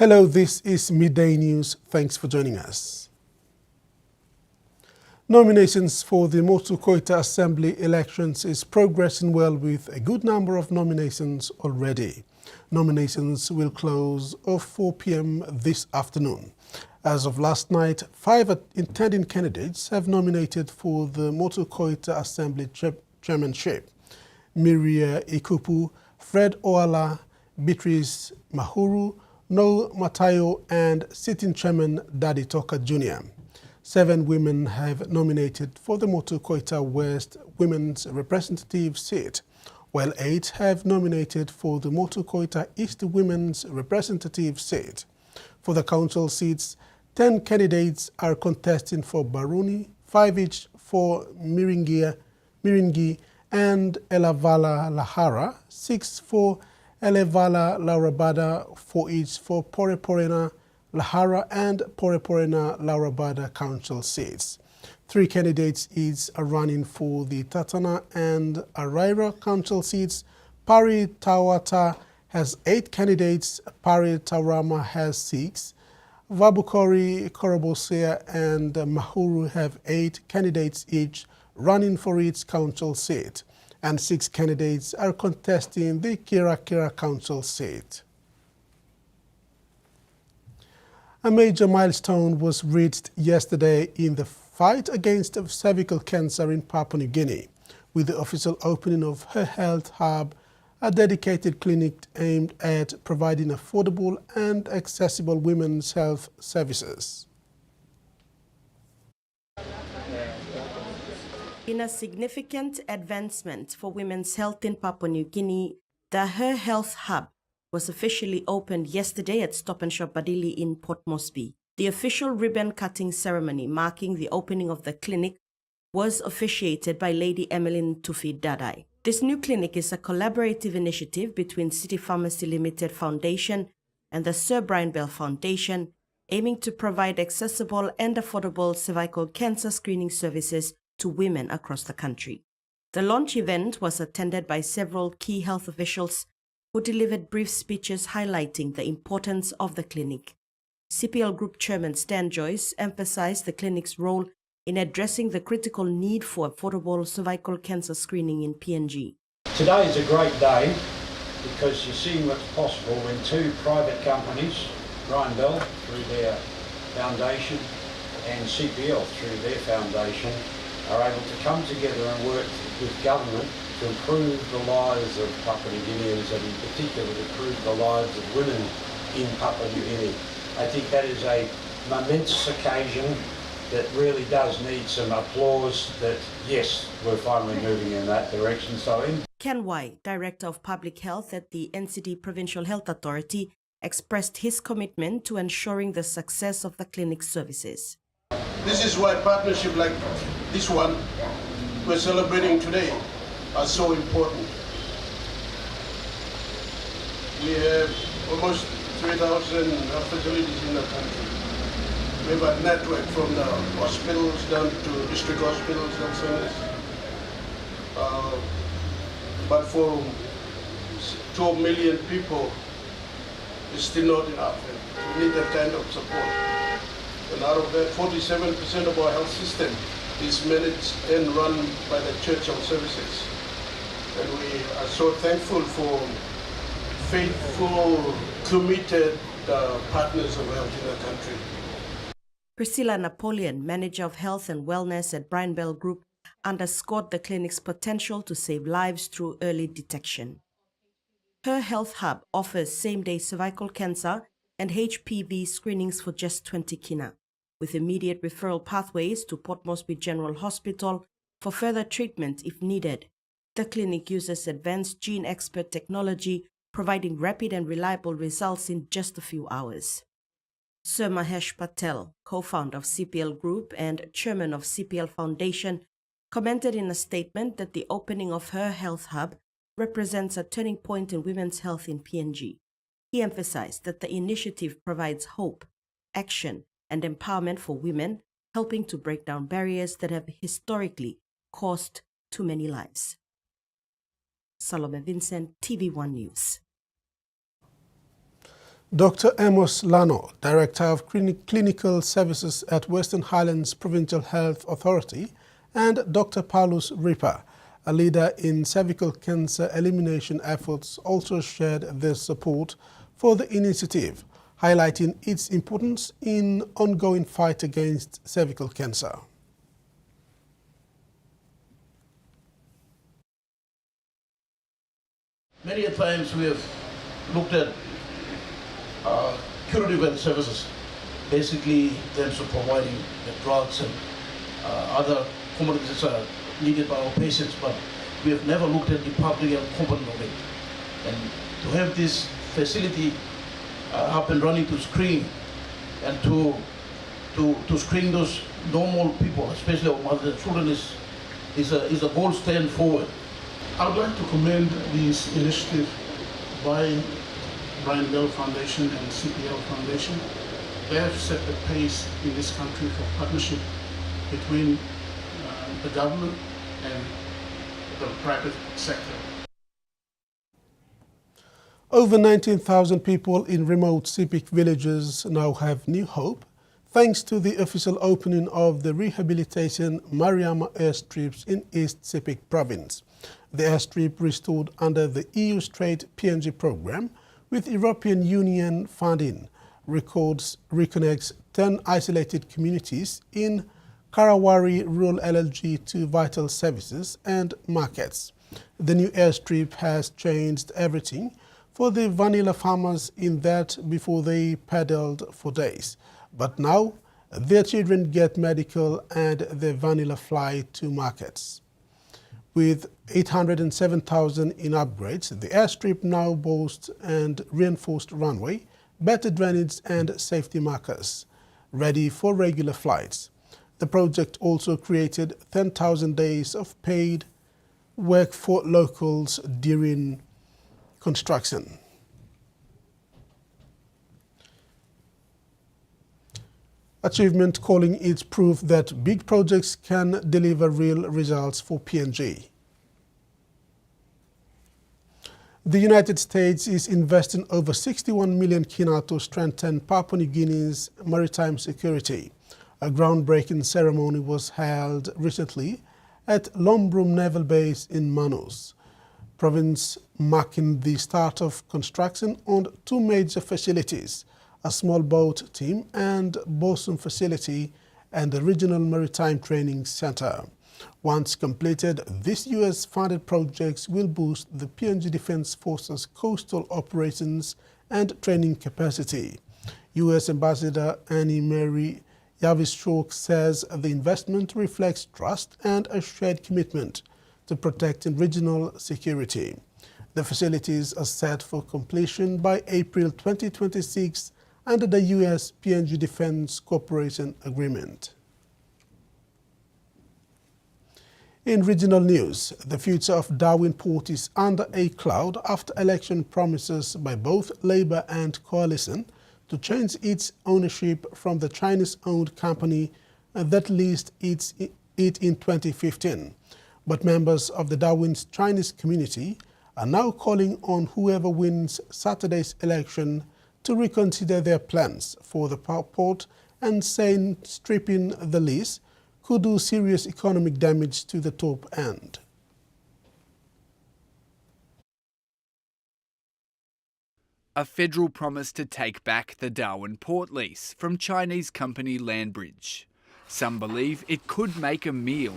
Hello, this is Midday News. Thanks for joining us. Nominations for the Motu Koita Assembly elections is progressing well with a good number of nominations already. Nominations will close at 4 p.m. this afternoon. As of last night, 5 intending candidates have nominated for the Motu Koita Assembly chairmanship. Miria Ikupu, Fred Oala, Beatrice Mahuru, Noel Matayo, and sitting chairman Daddy Toka Jr. 7 women have nominated for the Motu Koita West Women's Representative seat, while 8 have nominated for the Motu Koita East Women's Representative seat. For the council seats, 10 candidates are contesting for Baruni, 5 each for Miringi and Elavala Lahara, 6 for Elevala Laurabada, 4 each for Poreporena Lahara and Poreporena Laurabada council seats. 3 candidates each are running for the Tatana and Araira council seats. Pari Tawata has 8 candidates, Pari Taurama has 6. Vabukori, Korobosea and Mahuru have 8 candidates each running for each council seat, and 6 candidates are contesting the Kira council seat. A major milestone was reached yesterday in the fight against cervical cancer in Papua New Guinea, with the official opening of Her Health Hub, a dedicated clinic aimed at providing affordable and accessible women's health services. In a significant advancement for women's health in Papua New Guinea, the Her Health Hub was officially opened yesterday at Stop and Shop Badili in Port Moresby. The official ribbon-cutting ceremony marking the opening of the clinic was officiated by Lady Emmeline Tufi Dadai. This new clinic is a collaborative initiative between City Pharmacy Limited Foundation and the Sir Brian Bell Foundation, aiming to provide accessible and affordable cervical cancer screening services to women across the country. The launch event was attended by several key health officials who delivered brief speeches highlighting the importance of the clinic. CPL Group Chairman Stan Joyce emphasized the clinic's role in addressing the critical need for affordable cervical cancer screening in PNG. Today is a great day because you're seeing what's possible when 2 private companies, Brian Bell through their foundation and CPL through their foundation, are able to come together and work with government to improve the lives of Papua New Guineans and in particular to improve the lives of women in Papua New Guinea. I think that is a momentous occasion that really does need some applause that, yes, we're finally moving in that direction. Ken Wai, Director of Public Health at the NCD Provincial Health Authority, expressed his commitment to ensuring the success of the clinic's services. This is why partnership like this one we're celebrating today are so important. We have almost 3,000 facilities in the country. We have a network from the hospitals down to district hospitals and centers. But for 12 million people, it's still not enough. We need that kind of support. And out of that, 47% of our health system is managed and run by the Church Health Services. And we are so thankful for faithful, committed partners of health in the country. Priscilla Napoleon, Manager of Health and Wellness at Brian Bell Group, underscored the clinic's potential to save lives through early detection. Her Health Hub offers same-day cervical cancer and HPV screenings for just 20 kina, with immediate referral pathways to Port Moresby General Hospital for further treatment if needed. The clinic uses advanced gene expert technology, providing rapid and reliable results in just a few hours. Sir Mahesh Patel, co-founder of CPL Group and chairman of CPL Foundation, commented in a statement that the opening of Her Health Hub represents a turning point in women's health in PNG. He emphasized that the initiative provides hope, action, and empowerment for women, helping to break down barriers that have historically cost too many lives. Salome Vincent, TV1 News. Dr. Amos Lano, Director of Clinical Services at Western Highlands Provincial Health Authority, and Dr. Paulus Ripper, a leader in cervical cancer elimination efforts, also shared their support for the initiative, highlighting its importance in ongoing fight against cervical cancer. Many a times we have looked at curative health services, basically in terms of providing the drugs and other commodities that are needed by our patients, but we have never looked at the public health component of it. And to have this facility up and running to screen and to screen those normal people, especially our mothers and children, is a bold stand forward. I would like to commend this initiative by Brian Bell Foundation and CPL Foundation. They have set the pace in this country for partnership between the government and the private sector. Over 19,000 people in remote Sepik villages now have new hope thanks to the official opening of the rehabilitation Mariama airstrips in East Sepik province. The airstrip restored under the EU Strait PNG program with European Union funding reconnects 10 isolated communities in Karawari rural LLG to vital services and markets. The new airstrip has changed everything for the vanilla farmers in that before they paddled for days. But now their children get medical and the vanilla fly to markets. With 807,000 in upgrades, the airstrip now boasts and reinforced runway, better drainage and safety markers, ready for regular flights. The project also created 10,000 days of paid work for locals during construction. Achievement calling it proof that big projects can deliver real results for PNG. The United States is investing over 61 million kina to strengthen Papua New Guinea's maritime security. A groundbreaking ceremony was held recently at Lombrum Naval Base in Manus province, marking the start of construction on two major facilities, a small boat team and bosun facility and the Regional Maritime Training Center. Once completed, these U.S.-funded projects will boost the PNG Defense Force's coastal operations and training capacity. U.S. Ambassador Annie Mary Yavis-Chok says the investment reflects trust and a shared commitment to protecting regional security. The facilities are set for completion by April 2026 under the U.S.-PNG Defense Cooperation Agreement. In regional news, the future of Darwin Port is under a cloud after election promises by both Labour and Coalition to change its ownership from the Chinese-owned company that leased it in 2015. But members of the Darwin's Chinese community are now calling on whoever wins Saturday's election to reconsider their plans for the port and saying stripping the lease could do serious economic damage to the top end. A federal promise to take back the Darwin Port lease from Chinese company Landbridge. Some believe it could make a meal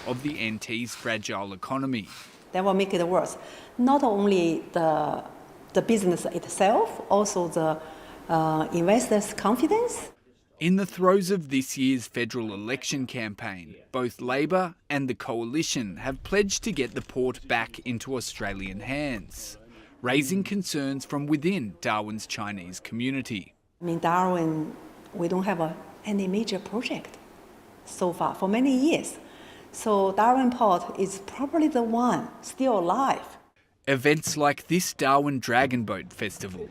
of the NT's fragile economy. That will make it worse. Not only the business itself, also the investors' confidence. In the throes of this year's federal election campaign, both Labour and the Coalition have pledged to get the port back into Australian hands, raising concerns from within Darwin's Chinese community. Darwin, we don't have any major project so far for many years. So Darwin Port is probably the one still alive. Events like this Darwin Dragon Boat Festival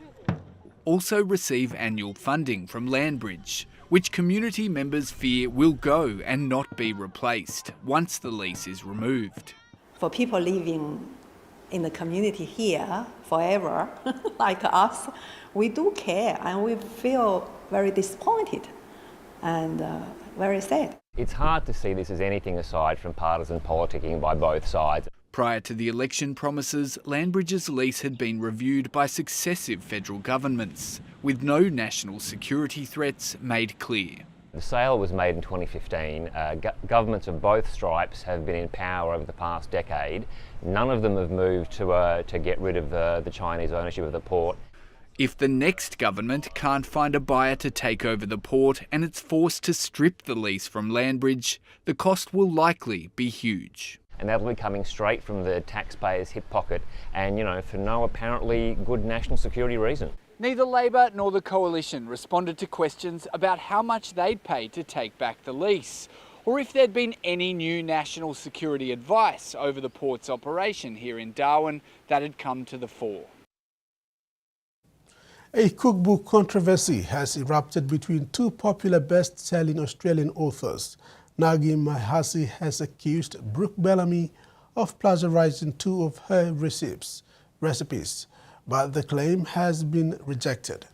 also receive annual funding from Landbridge, which community members fear will go and not be replaced once the lease is removed. For people living in the community here forever, like us, we do care and we feel very disappointed and very sad. It's hard to see this as anything aside from partisan politicking by both sides. Prior to the election promises, Landbridge's lease had been reviewed by successive federal governments, with no national security threats made clear. The sale was made in 2015. Governments of both stripes have been in power over the past decade. None of them have moved to get rid of the Chinese ownership of the port. If the next government can't find a buyer to take over the port and it's forced to strip the lease from Landbridge, the cost will likely be huge. And that'll be coming straight from the taxpayer's hip pocket and, for no apparently good national security reason. Neither Labor nor the Coalition responded to questions about how much they'd pay to take back the lease, or if there'd been any new national security advice over the port's operation here in Darwin that had come to the fore. A cookbook controversy has erupted between two popular best-selling Australian authors. Nagi Mahasi has accused Brooke Bellamy of plagiarizing two of her recipes, but the claim has been rejected.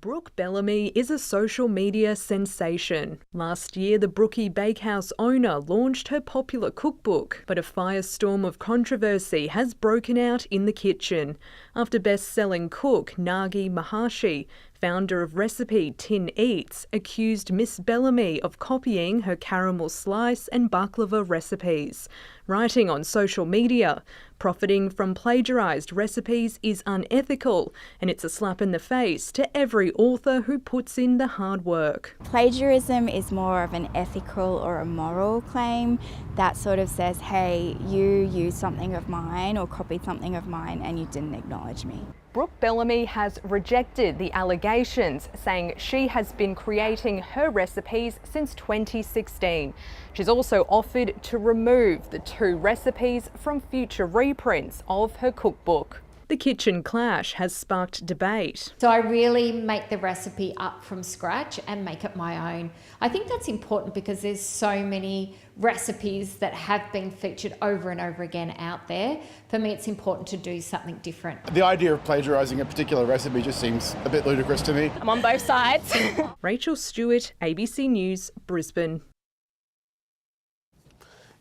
Brooke Bellamy is a social media sensation. Last year, the Brookie Bakehouse owner launched her popular cookbook, but a firestorm of controversy has broken out in the kitchen after best-selling cook Nagi Mahasi, founder of recipe Tin Eats, accused Miss Bellamy of copying her caramel slice and baklava recipes. Writing on social media, profiting from plagiarised recipes is unethical and it's a slap in the face to every author who puts in the hard work. Plagiarism is more of an ethical or a moral claim that sort of says, hey, you used something of mine or copied something of mine and you didn't acknowledge me. Brooke Bellamy has rejected the allegations, saying she has been creating her recipes since 2016. She's also offered to remove the two recipes from future reprints of her cookbook. The kitchen clash has sparked debate. So I really make the recipe up from scratch and make it my own. I think that's important because there's so many recipes that have been featured over and over again out there. For me, it's important to do something different. The idea of plagiarising a particular recipe just seems a bit ludicrous to me. I'm on both sides. Rachel Stewart, ABC News, Brisbane.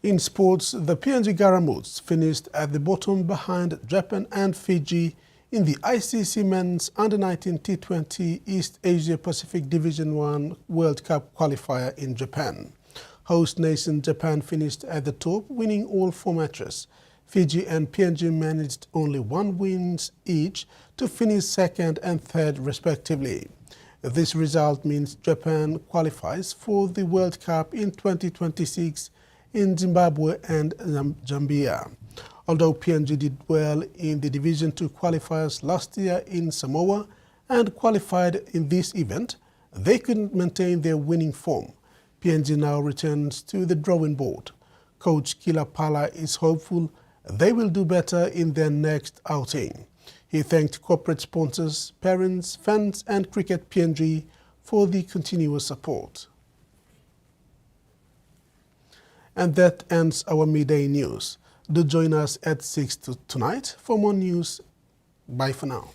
In sports, the PNG Garamoots finished at the bottom behind Japan and Fiji in the ICC Men's Under-19 T20 East Asia Pacific Division 1 World Cup qualifier in Japan. Host nation Japan finished at the top, winning all 4 matches. Fiji and PNG managed only 1 win each to finish second and third respectively. This result means Japan qualifies for the World Cup in 2026 in Zimbabwe and Zambia. Although PNG did well in the Division 2 qualifiers last year in Samoa and qualified in this event, they couldn't maintain their winning form. PNG now returns to the drawing board. Coach Kila Pala is hopeful they will do better in their next outing. He thanked corporate sponsors, parents, fans and Cricket PNG for the continuous support. And that ends our midday news. Do join us at 6 tonight for more news. Bye for now.